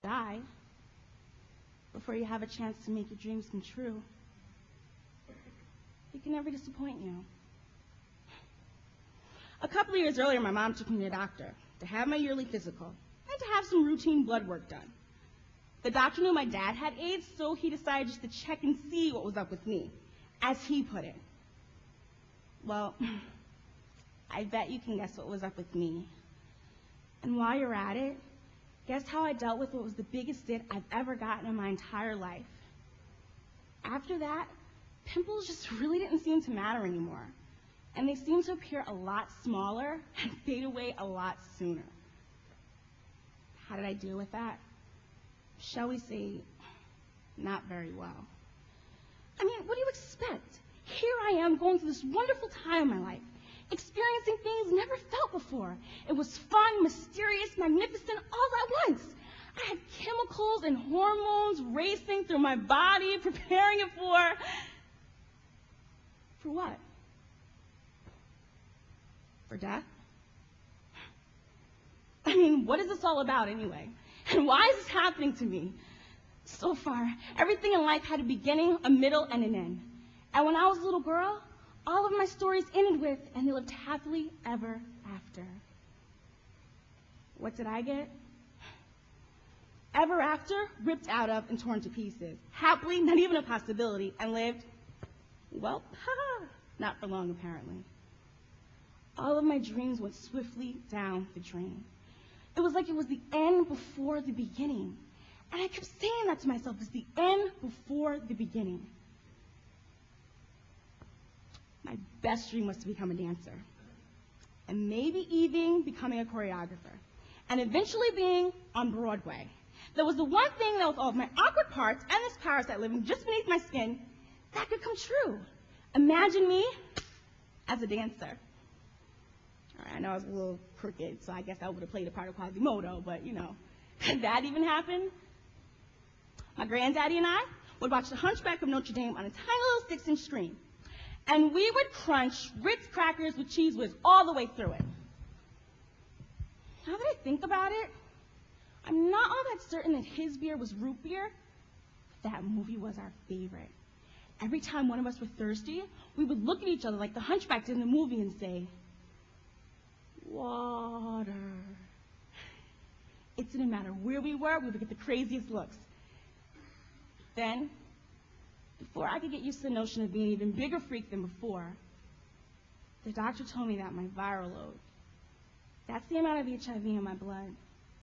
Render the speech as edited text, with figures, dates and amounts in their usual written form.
die before you have a chance to make your dreams come true. He can never disappoint you. A couple of years earlier, my mom took me to the doctor to have my yearly physical and to have some routine blood work done. The doctor knew my dad had AIDS, so he decided just to check and see what was up with me, as he put it. Well, I bet you can guess what was up with me. And while you're at it, guess how I dealt with what was the biggest zit I've ever gotten in my entire life. After that, pimples just really didn't seem to matter anymore, and they seemed to appear a lot smaller and fade away a lot sooner. How did I deal with that? Shall we say, not very well. I mean, what do you expect? Here I am going through this wonderful time in my life, experiencing things never felt before. It was fun, mysterious, magnificent, all at once. I had chemicals and hormones racing through my body, preparing it for what? For death? I mean, what is this all about anyway? And why is this happening to me? So far, everything in life had a beginning, a middle, and an end. And when I was a little girl, all of my stories ended with, and they lived happily ever after. What did I get? Ever after, ripped out of and torn to pieces. Happily, not even a possibility, and lived, well, not for long apparently. All of my dreams went swiftly down the drain. It was like it was the end before the beginning. And I kept saying that to myself, it's the end before the beginning. My best dream was to become a dancer, and maybe even becoming a choreographer, and eventually being on Broadway. There was the one thing that with all of my awkward parts and this parasite living just beneath my skin, that could come true. Imagine me as a dancer. All right, I know I was a little crooked, so I guess I would have played a part of Quasimodo, but you know, could that even happen? My granddaddy and I would watch The Hunchback of Notre Dame on a tiny little 6-inch screen, and we would crunch Ritz crackers with Cheez Whiz all the way through it. Now that I think about it, I'm not all that certain that his beer was root beer, but that movie was our favorite. Every time one of us were thirsty, we would look at each other like the Hunchback did in the movie and say, water. It didn't matter where we were, we would get the craziest looks. Then, before I could get used to the notion of being an even bigger freak than before, the doctor told me that my viral load, that's the amount of HIV in my blood,